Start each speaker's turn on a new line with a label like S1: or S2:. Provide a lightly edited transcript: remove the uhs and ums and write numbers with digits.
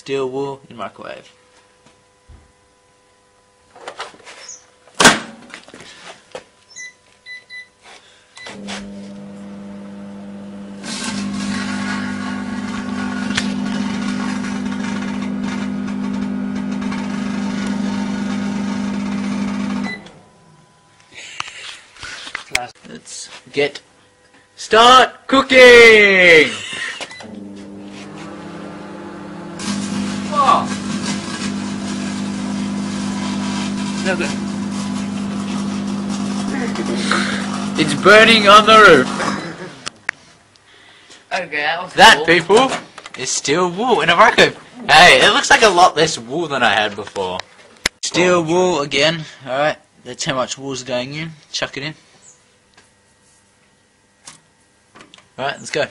S1: steel wool in microwave. Let's start cooking! Oh. No good. It's burning on the roof.
S2: Okay,
S1: That,
S2: cool.
S1: people, is steel wool in a microwave. Hey, it looks like a lot less wool than I had before. Steel wool again. Alright, that's how much wool's going in. Chuck it in. Alright, let's go.